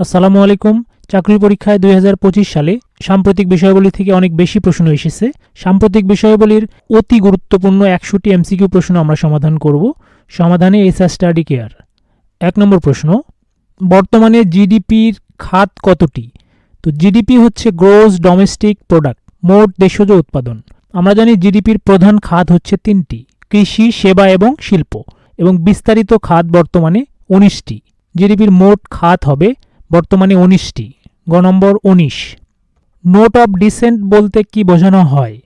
আসসালামু আলাইকুম। চাকরি পরীক্ষায় 2025 সালে সাম্প্রতিক বিষয়াবলী থেকে অনেক বেশি প্রশ্ন এসেছে। সাম্প্রতিক বিষয়াবলীর অতি গুরুত্বপূর্ণ 100টি এমসিকিউ প্রশ্ন আমরা সমাধান করব। সমাধানে এসআর স্টাডি কেয়ার। 1 নম্বর প্রশ্ন, বর্তমানে জিডিপির খাত কতটি? তো জিডিপি হচ্ছে গ্রোস ডোমেস্টিক প্রোডাক্ট, মোট দেশজ উৎপাদন। আমরা জানি জিডিপির প্রধান খাত হচ্ছে 3টি, কৃষি, সেবা এবং শিল্প, এবং বিস্তারিত খাত বর্তমানে 19টি। জিডিপির মোট খাত হবে বর্তমানে 19টি। গ নম্বর 19, নোট অফ ডিসেন্ট বলতে কি বোঝানো হয়?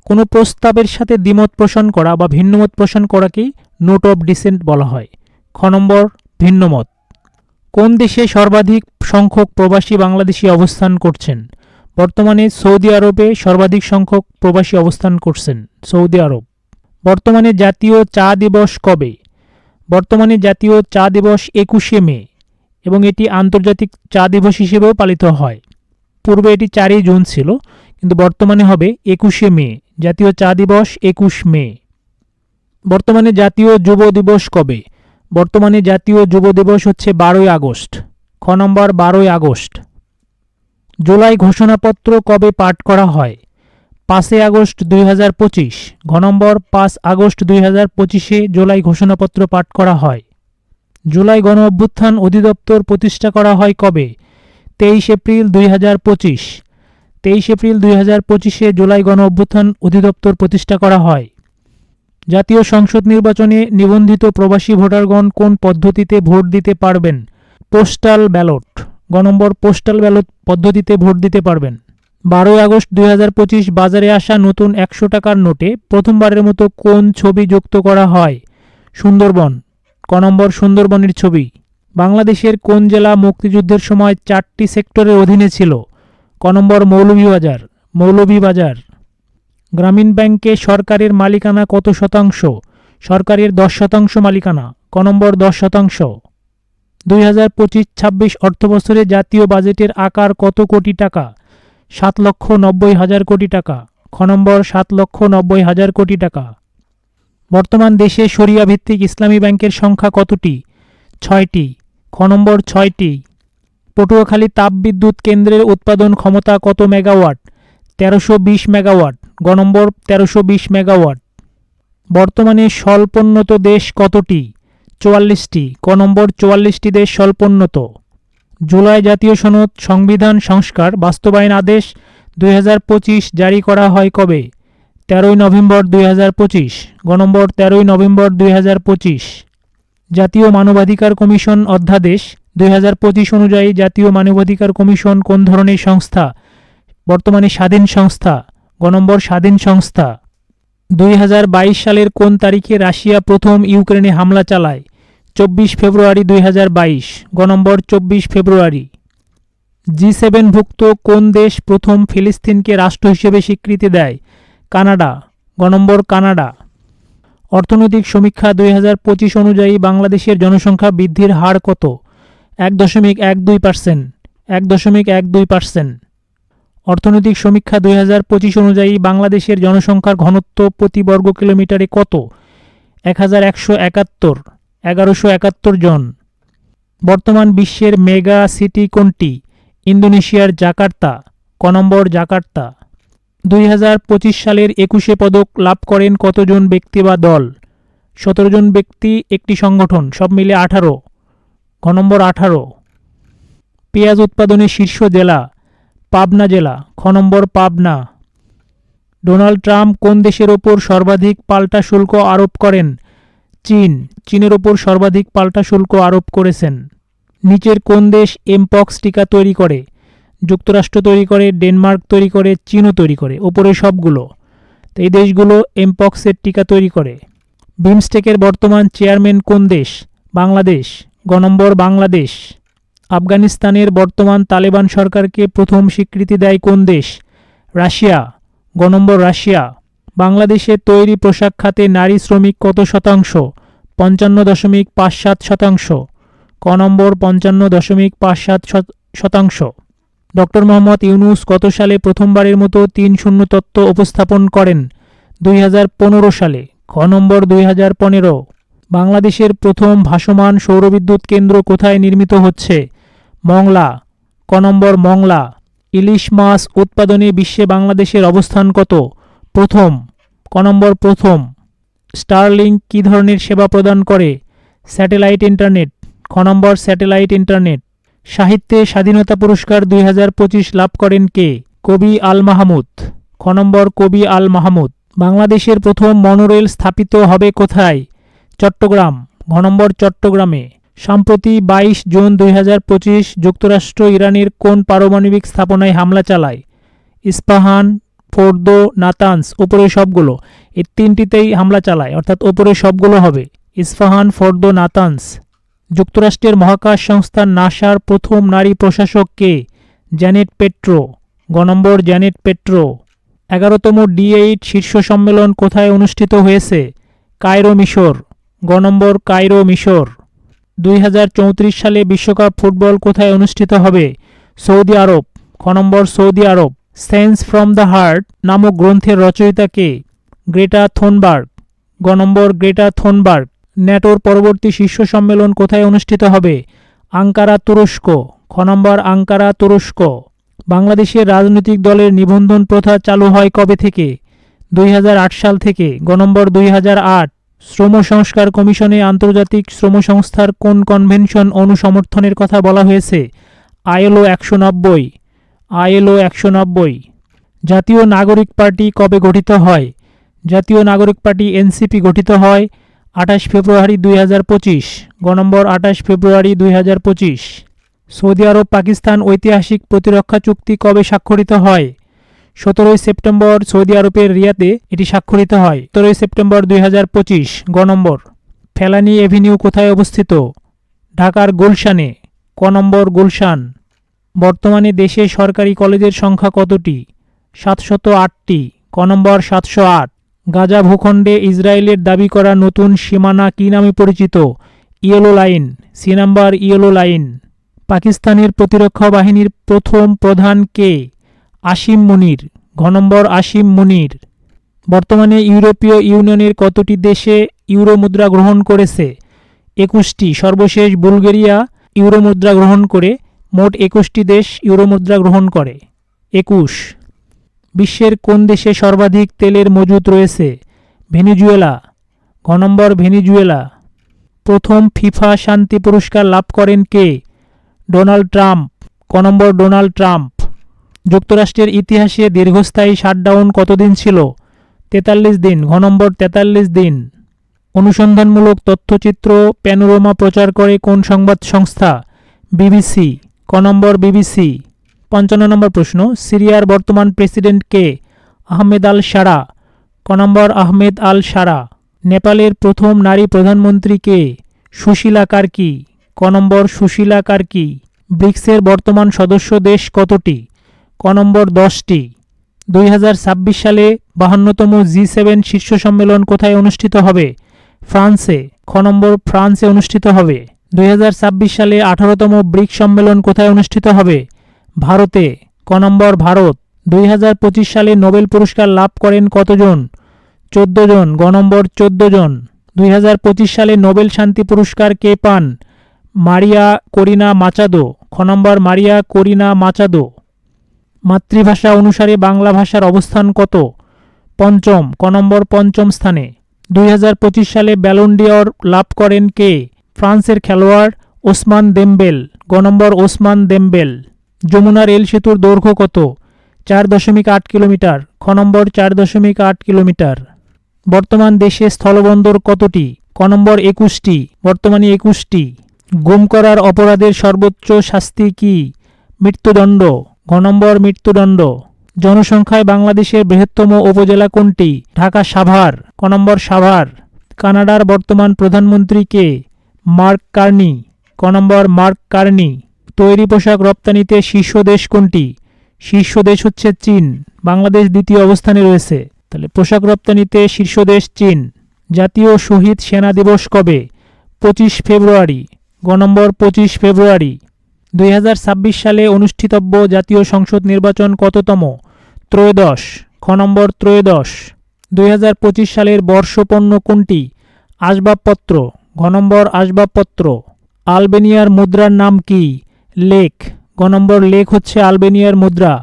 কোনো প্রস্তাবের সাথে দ্বিমত পোষণ করা বা ভিন্নমত পোষণ করাকেই নোট অফ ডিসেন্ট বলা হয়। খ নম্বর ভিন্নমত। কোন দেশে সর্বাধিক সংখ্যক প্রবাসী বাংলাদেশি অবস্থান করছেন? বর্তমানে সৌদি আরবে সর্বাধিক সংখ্যক প্রবাসী অবস্থান করছেন, সৌদি আরব। বর্তমানে জাতীয় চা দিবস কবে? বর্তমানে জাতীয় চা দিবস 21শে মে, এবং এটি আন্তর্জাতিক চা দিবস হিসেবেও পালিত হয়। পূর্বে এটি 4ই জুন ছিল, কিন্তু বর্তমানে হবে 21শে মে। জাতীয় চা দিবস 21 মে। বর্তমানে জাতীয় যুব দিবস কবে? বর্তমানে জাতীয় যুব দিবস হচ্ছে 12ই আগস্ট। খ নম্বর 12ই আগস্ট। জুলাই ঘোষণাপত্র কবে পাঠ করা হয়? 5 আগস্ট 2025। ঘ নম্বর 5 আগস্ট 2025-এ জুলাই ঘোষণাপত্র পাঠ করা হয়। জুলাই গণ অভ্যুত্থান অধিদপ্তর প্রতিষ্ঠা করা হয় কবে? 23 এপ্রিল 2025। 23 এপ্রিল 2025-এ জুলাই গণ অভ্যুত্থান অধিদপ্তর প্রতিষ্ঠা করা হয়। জাতীয় সংসদ নির্বাচনে নিবন্ধিত প্রবাসী ভোটারগণ কোন পদ্ধতিতে ভোট দিতে পারবেন? Postal ballot. গ নম্বর পোস্টাল ব্যালট পদ্ধতিতে ভোট দিতে পারবেন। 12 আগস্ট 2025 বাজারে আসা নতুন 100 টাকার নোটে প্রথমবারের মতো কোন ছবি যুক্ত করা হয়? সুন্দরবন। ক নম্বর সুন্দরবনের ছবি। বাংলাদেশের কোন জেলা মুক্তিযুদ্ধের সময় 4টি সেক্টরের অধীনে ছিল? ক নম্বর মৌলভীবাজার। মৌলভীবাজার। গ্রামীণ ব্যাংকে সরকারের মালিকানা কত শতাংশ? সরকারের 10% মালিকানা। ক নম্বর 10%। 2025-26 অর্থবছরে জাতীয় বাজেটের আকার কত কোটি টাকা? 7,90,000 কোটি টাকা। খ নম্বর 7,90,000 কোটি টাকা। বর্তমান দেশে শরিয়া ভিত্তিক ইসলামী ব্যাংকের সংখ্যা কতটি? 6টি। খ নম্বর 6টি। পটুয়াখালী তাপবিদ্যুৎ কেন্দ্রের উৎপাদন ক্ষমতা কত মেগাওয়াট? 1320 মেগাওয়াট। গ নম্বর 1320 মেগাওয়াট। বর্তমানে স্বল্পোন্নত দেশ কতটি? 44টি। ক নম্বর 44টি দেশ স্বল্পোন্নত। জুলাই জাতীয় সনদ সংবিধান সংস্কার বাস্তবায়ন আদেশ 2025 জারি করা হয় কবে? 13ই নভেম্বর 2025। গ নম্বর 13ই নভেম্বর 2025। জাতীয় মানবাধিকার কমিশন অধ্যাদেশ 2025 অনুযায়ী জাতীয় মানবাধিকার কমিশন কোন ধরনের সংস্থা? বর্তমানে স্বাধীন সংস্থা। গ নম্বর স্বাধীন সংস্থা। 2022 সালের কোন তারিখে রাশিয়া প্রথম ইউক্রেনে হামলা চালায়? 24 ফেব্রুয়ারি 2022। গ নম্বর 24 ফেব্রুয়ারি। G7ভুক্ত কোন দেশ প্রথম ফিলিস্তিনকে রাষ্ট্র হিসেবে স্বীকৃতি দেয়? কানাডা। গ নম্বর কানাডা। অর্থনৈতিক সমীক্ষা 2025 অনুযায়ী বাংলাদেশের জনসংখ্যা বৃদ্ধির হার কত? 1.12%। 1.12%। অর্থনৈতিক সমীক্ষা 2025 অনুযায়ী বাংলাদেশের জনসংখ্যার ঘনত্ব প্রতি বর্গ কিলোমিটারে কত? 1171। 1171 জন। বর্তমান বিশ্বের মেগা সিটি কোনটি? ইন্দোনেশিয়ার জাকার্তা। ক নম্বর জাকার্তা। 2025 সালের 21শে পদক লাভ করেন কতজন ব্যক্তি বা দল? 17 জন ব্যক্তি, একটি সংগঠন, সব মিলে 18। ঘ নম্বর 18। পেঁয়াজ উৎপাদনের শীর্ষ জেলা? পাবনা জেলা। খ নম্বর পাবনা। ডোনাল্ড ট্রাম্প কোন দেশের ওপর সর্বাধিক পাল্টা শুল্ক আরোপ করেন? চীন। চীনের ওপর সর্বাধিক পাল্টা শুল্ক আরোপ করেছেন। নিচের কোন দেশ এমপক্স টিকা তৈরি করে? যুক্তরাষ্ট্র তৈরি করে, ডেনমার্ক তৈরি করে, চীনও তৈরি করে, ওপরে সবগুলো। তো এই দেশগুলো এমপক্সের টিকা তৈরি করে। বিমস্টেকের বর্তমান চেয়ারম্যান কোন দেশ? বাংলাদেশ। গ নম্বর বাংলাদেশ। আফগানিস্তানের বর্তমান তালেবান সরকারকে প্রথম স্বীকৃতি দেয় কোন দেশ? রাশিয়া। গ নম্বর রাশিয়া। বাংলাদেশের তৈরি পোশাক খাতে নারী শ্রমিক কত শতাংশ? 55.57%। ক নম্বর 55.57%। ডক্টর মোহাম্মদ ইউনূস কত সালে প্রথমবারের মতো 3-0 তত্ত্ব উপস্থাপন করেন? 2015 সালে। খ নম্বর 2015। বাংলাদেশের প্রথম ভাসমান সৌরবিদ্যুৎ কেন্দ্র কোথায় নির্মিত হচ্ছে? মংলা। ক নম্বর মংলা। ইলিশ মাছ উৎপাদনে বিশ্বে বাংলাদেশের অবস্থান কত? প্রথম। ক নম্বর প্রথম। স্টারলিংক কী ধরনের সেবা প্রদান করে? Satellite internet. খ নম্বর স্যাটেলাইট ইন্টারনেট। সাহিত্যে স্বাধীনতা পুরস্কার 2025 লাভ করেন কে? কবি আল মাহমুদ। খ নম্বর কবি আল মাহমুদ। বাংলাদেশের প্রথম মনোরেল স্থাপিত হবে কোথায়? চট্টগ্রাম। ঘ নম্বর চট্টগ্রামে। সম্প্রতি 22 জুন 2025 যুক্তরাষ্ট্র ইরানের কোন পারমাণবিক স্থাপনায় হামলা চালায়? ইস্পাহান, ফোর্দো, নাতানস, ওপরের সবগুলো। এই তিনটিতেই হামলা চালায়, অর্থাৎ ওপরের সবগুলো হবে। Isfahan, Fordow, Natanz. যুক্তরাষ্ট্রের মহাকাশ সংস্থা নাসার প্রথম নারী প্রশাসক কে? Janet petro. গ নম্বর জ্যানেট পেট্রো। 11তম ডি8 শীর্ষ সম্মেলন কোথায় অনুষ্ঠিত হয়েছে? কায়রো, মিশর। গ নম্বর কায়রো, মিশর। 2034 সালে বিশ্বকাপ ফুটবল কোথায় অনুষ্ঠিত হবে? Saudi Arab. খ নম্বর Saudi Arab. Sense from the heart নামক গ্রন্থের রচয়িতা কে? Greta Thunberg. গ নম্বর গ্রেটা থুনবার্গ। ন্যাটোর পরবর্তী শীর্ষ সম্মেলন কোথায় অনুষ্ঠিত হবে? আঙ্কারা, তুরস্ক। খ নম্বর আঙ্কারা, তুরস্ক। বাংলাদেশের রাজনৈতিক দলের নিবন্ধন প্রথা চালু হয় কবে থেকে? 2008 সাল থেকে। গ নম্বর 2008। শ্রম সংস্কার কমিশনে আন্তর্জাতিক শ্রম সংস্থার কোন কনভেনশন অনুসমর্থনের কথা বলা হয়েছে? ILO 190। ILO 190। জাতীয় নাগরিক পার্টি কবে গঠিত হয়? জাতীয় নাগরিক পার্টি এনসিপি গঠিত হয় 28 ফেব্রুয়ারি 2025। গ নম্বর 28 ফেব্রুয়ারি 2025। সৌদি আরব পাকিস্তান ঐতিহাসিক প্রতিরক্ষা চুক্তি কবে স্বাক্ষরিত হয়? 17 সেপ্টেম্বর সৌদি আরবের রিয়াদে এটি স্বাক্ষরিত হয়। 17 সেপ্টেম্বর 2025। গ নম্বর। ফেলানি এভিনিউ কোথায় অবস্থিত? ঢাকার গুলশানে। ক নম্বর গুলশান। বর্তমানে দেশে সরকারি কলেজের সংখ্যা কতটি? 708টি। ক নম্বর 708। গাজা ভূখণ্ডে ইসরায়েলের দাবি করা নতুন সীমানা কী নামে পরিচিত? Yellow line. C number yellow line. পাকিস্তানের প্রতিরক্ষা বাহিনীর প্রথম প্রধান কে? আসিম মুনির। ঘ নম্বর আসিম মুনির। বর্তমানে ইউরোপীয় ইউনিয়নের কতটি দেশে ইউরো মুদ্রা গ্রহণ করেছে? 21টি। সর্বশেষ বুলগেরিয়া ইউরো মুদ্রা গ্রহণ করে মোট 21টি দেশ ইউরো মুদ্রা গ্রহণ করে। 21। বিশ্বের কোন দেশে সর্বাধিক তেলের মজুত রয়েছে? ভেনেজুয়েলা। ঘ নম্বর ভেনেজুয়েলা। প্রথম ফিফা শান্তি পুরস্কার লাভ করেন কে? Donald Trump. ক নম্বর ডোনাল্ড ট্রাম্প। যুক্তরাষ্ট্রের ইতিহাসে দীর্ঘস্থায়ী শাটডাউন কতদিন ছিল? 43 দিন। ঘ নম্বর 43 দিন। অনুসন্ধানমূলক তথ্যচিত্র প্যানোরামা প্রচার করে কোন সংবাদ সংস্থা? বিবিসি। ক নম্বর বিবিসি। 55 নম্বর প্রশ্ন। সিরিয়ার বর্তমান প্রেসিডেন্ট কে? আহমেদ আল শারা। ক নম্বর আহমেদ আল শারা। নেপালের প্রথম নারী প্রধানমন্ত্রী কে? সুশীলা কার্কি। ক নম্বর সুশীলা কার্কি। ব্রিক্সের বর্তমান সদস্য দেশ কতটি? ক নম্বর 10টি। 2026 সালে 52তম G7 শীর্ষ সম্মেলন কোথায় অনুষ্ঠিত হবে? ফ্রান্সে। খ নম্বর ফ্রান্সে অনুষ্ঠিত হবে। 2026 সালে 18তম ব্রিক্স সম্মেলন কোথায় অনুষ্ঠিত হবে? ভারতে। ক নম্বর ভারত। 2025 সালে নোবেল পুরস্কার লাভ করেন কতজন? 14 জন। গ নম্বর 14 জন। 2025 সালে নোবেল শান্তি পুরস্কার কে পান? মারিয়া করিনা মাচাদো। খ নম্বর মারিয়া করিনা মাচাদো। মাতৃভাষা অনুসারে বাংলা ভাষার অবস্থান কত? পঞ্চম। ক নম্বর পঞ্চম স্থানে। 2025 সালে ব্যালন ডি'অর লাভ করেন কে? ফ্রান্সের খেলোয়াড় ওসমান দেমবেল। গ নম্বর ওসমান দেমবেল। যমুনা রেল সেতুর দৈর্ঘ্য কত? 4.8 কিলোমিটার। খ নম্বর 4.8 কিলোমিটার। বর্তমান দেশে স্থলবন্দর কতটি? ক নম্বর 21টি। বর্তমানে 21টি। গুম করার অপরাধের সর্বোচ্চ শাস্তি কি? মৃত্যুদণ্ড। ঘ নম্বর মৃত্যুদণ্ড। জনসংখ্যায় বাংলাদেশের বৃহত্তম উপজেলা কোনটি? ঢাকা সাভার। ক নম্বর সাভার। কানাডার বর্তমান প্রধানমন্ত্রী কে? Mark Carney. ক নম্বর মার্ক কার্নি। তৈরি পোশাক রপ্তানিতে শীর্ষ দেশ কোনটি? শীর্ষ দেশ হচ্ছে চীন। বাংলাদেশ দ্বিতীয় অবস্থানে রয়েছে। তাহলে পোশাক রপ্তানিতে শীর্ষ দেশ চীন। জাতীয় শহীদ সেনা দিবস কবে? 25 ফেব্রুয়ারি। গ নম্বর 25 ফেব্রুয়ারি। 2026 সালে অনুষ্ঠিতব্য জাতীয় সংসদ নির্বাচন কততম? ত্রয়োদশ। খ নম্বর ত্রয়োদশ। 2025 সালের বর্ষপণ্য কোনটি? আসবাবপত্র। ঘ নম্বর আসবাবপত্র। আলবেনিয়ার মুদ্রার নাম কি? লেক। গ নম্বর লেক হচ্ছে আলবেনিয়ার মুদ্রা।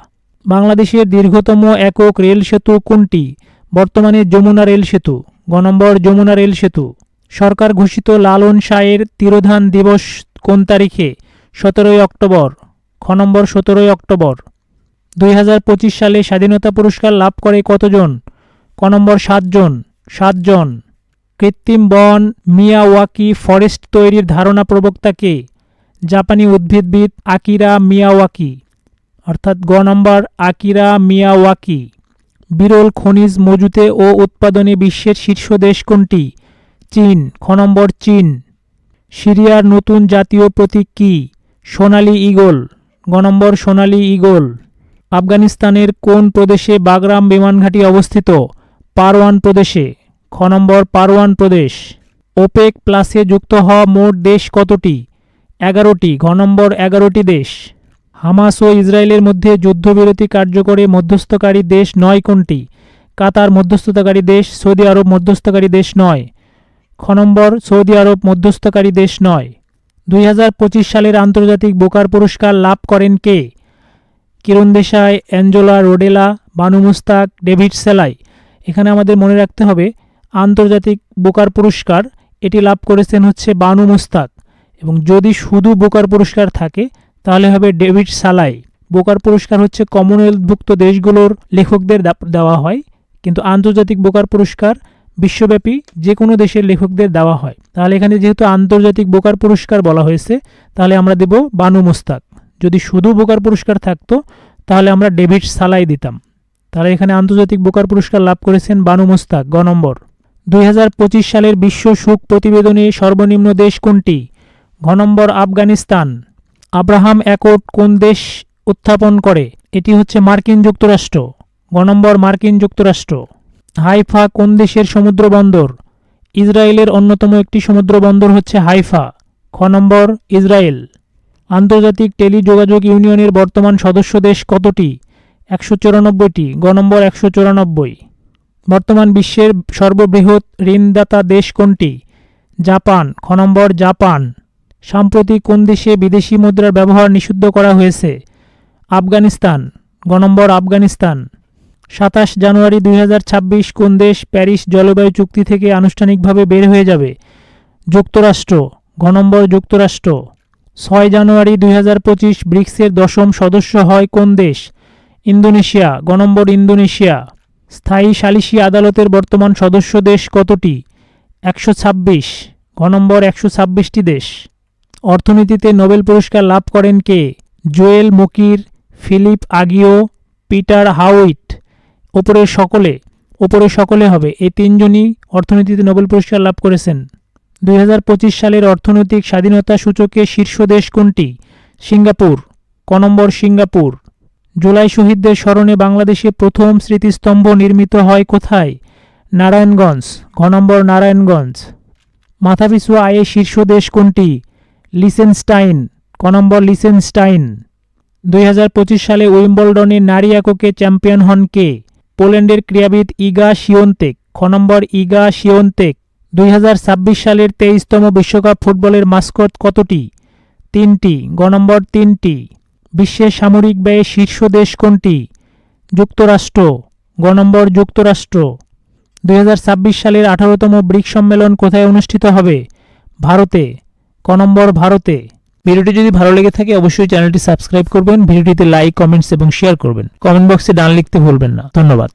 বাংলাদেশের দীর্ঘতম একক রেল সেতু কোনটি? বর্তমানে যমুনা রেল সেতু। গ নম্বর যমুনা রেল সেতু। সরকার ঘোষিত লালন শাহের তিরোধান দিবস কোন তারিখে? 17ই অক্টোবর। খ নম্বর 17ই অক্টোবর। 2025 সালে স্বাধীনতা পুরস্কার লাভ করে কতজন? ক নম্বর 7 জন। 7 জন। কৃত্রিম বন মিয়াওয়াকি ফরেস্ট তৈরির ধারণা প্রবক্তা কে? জাপানি উদ্ভিদবিদ আকিরা মিয়াওয়াকি, অর্থাৎ গ নম্বর আকিরা মিয়াওয়াকি। বিরল খনিজ মজুতে ও উৎপাদনে বিশ্বের শীর্ষ দেশ কোনটি? চীন। খ নম্বর চীন। সিরিয়ার নতুন জাতীয় প্রতীক কি? সোনালী ঈগল। গ নম্বর সোনালী ঈগল। আফগানিস্তানের কোন প্রদেশে বাগরাম বিমানঘাঁটি অবস্থিত? পারওয়ান প্রদেশে। খ নম্বর পারওয়ান প্রদেশ। ওপেক প্লাসে যুক্ত হওয়া মোট দেশ কতটি? 11টি। ঘ নম্বর 11টি দেশ। হামাস ও ইসরায়েলের মধ্যে যুদ্ধবিরতি কার্যকরে মধ্যস্থকারী দেশ নয় কোনটি? কাতার মধ্যস্থতাকারী দেশ, সৌদি আরব মধ্যস্থকারী দেশ নয়। খ নম্বর সৌদি আরব মধ্যস্থকারী দেশ নয়। 2025 সালের আন্তর্জাতিক বুকার পুরস্কার লাভ করেন কে? কিরণ দেশাই, অ্যাঞ্জেলা রোডেলা, বানু মুস্তাক, ডেভিড সেলাই। এখানে আমাদের মনে রাখতে হবে আন্তর্জাতিক বুকার পুরস্কার এটি লাভ করেছেন হচ্ছে বানু মুস্তাক, এবং যদি শুধু বুকার পুরস্কার থাকে তাহলে হবে ডেভিড সালাই। বুকার পুরস্কার হচ্ছে কমনওয়েলথভুক্ত দেশগুলোর লেখকদের দেওয়া হয়, কিন্তু আন্তর্জাতিক বুকার পুরস্কার বিশ্বব্যাপী যে কোনো দেশের লেখকদের দেওয়া হয়। তাহলে এখানে যেহেতু আন্তর্জাতিক বুকার পুরস্কার বলা হয়েছে, তাহলে আমরা দেব বানু মুস্তাক। যদি শুধু বুকার পুরস্কার থাকতো তাহলে আমরা ডেভিড সালাই দিতাম। তাহলে এখানে আন্তর্জাতিক বুকার পুরস্কার লাভ করেছেন বানু মুস্তাক। গ নম্বর। 2025 সালের বিশ্ব সুখ প্রতিবেদনে সর্বনিম্ন দেশ কোনটি? ঘ নম্বর আফগানিস্তান। আব্রাহাম অ্যাকর্ড কোন দেশ উত্থাপন করে? এটি হচ্ছে মার্কিন যুক্তরাষ্ট্র। গ নম্বর মার্কিন যুক্তরাষ্ট্র। হাইফা কোন দেশের সমুদ্র বন্দর? ইসরায়েলের অন্যতম একটি সমুদ্র বন্দর হচ্ছে হাইফা। খ নম্বর ইসরায়েল। আন্তর্জাতিক টেলিযোগাযোগ ইউনিয়নের বর্তমান সদস্য দেশ কতটি? 194টি। গ নম্বর 194। বর্তমান বিশ্বের সর্ববৃহৎ ঋণদাতা দেশ কোনটি? জাপান। খ নম্বর জাপান। সাম্প্রতিক কোন দেশে বিদেশি মুদ্রার ব্যবহার নিষিদ্ধ করা হয়েছে? আফগানিস্তান। গ নম্বর আফগানিস্তান। 27 জানুয়ারি 2026 কোন দেশ প্যারিস জলবায়ু চুক্তি থেকে আনুষ্ঠানিকভাবে বের হয়ে যাবে? যুক্তরাষ্ট্র। ঘ নম্বর যুক্তরাষ্ট্র। 6 জানুয়ারি 2025 ব্রিক্সের 10ম সদস্য হয় কোন দেশ? ইন্দোনেশিয়া। গ নম্বর ইন্দোনেশিয়া। স্থায়ী সালিসি আদালতের বর্তমান সদস্য দেশ কতটি? 126। ঘ নম্বর 126টি দেশ। অর্থনীতিতে নোবেল পুরস্কার লাভ করেন কে? Joel Mokyr, Philippe Aghion, Peter Howitt. ওপরে সকলে হবে, এই তিনজনই অর্থনীতিতে নোবেল পুরস্কার লাভ করেছেন। 2025 সালের অর্থনৈতিক স্বাধীনতা সূচকে শীর্ষ দেশ কোনটি? সিঙ্গাপুর। ক নম্বর সিঙ্গাপুর। জুলাই শহীদদের স্মরণে বাংলাদেশে প্রথম স্মৃতিস্তম্ভ নির্মিত হয় কোথায়? নারায়ণগঞ্জ। ঘ নম্বর নারায়ণগঞ্জ। মাথাপিছু আয়ে শীর্ষ দেশ কোনটি? লিচেনস্টাইন। ক নম্বর লিচেনস্টাইন। 2025 সালে উইম্বলডনে নারী এককে চ্যাম্পিয়ন হন কে? পোল্যান্ডের ক্রীড়াবিদ ইগা শিওনতেক। খ নম্বর ইগা শিওনতেক। 2026 সালের 23তম বিশ্বকাপ ফুটবলের মাস্কট কতটি? 3টি। গ নম্বর 3টি। বিশ্বের সামরিক ব্যয়ে শীর্ষ দেশ কোনটি? যুক্তরাষ্ট্র। গ নম্বর যুক্তরাষ্ট্র। 2026 সালের 18তম ব্রিক্স সম্মেলন কোথায় অনুষ্ঠিত হবে? ভারতে। ক নম্বর ভারতে। ভিডিওটি যদি ভালো লেগে থাকে অবশ্যই চ্যানেলটি সাবস্ক্রাইব করবেন, ভিডিওটিতে লাইক, কমেন্টস এবং শেয়ার করবেন। কমেন্ট বক্সে ডান লিখতে ভুলবেন না। ধন্যবাদ।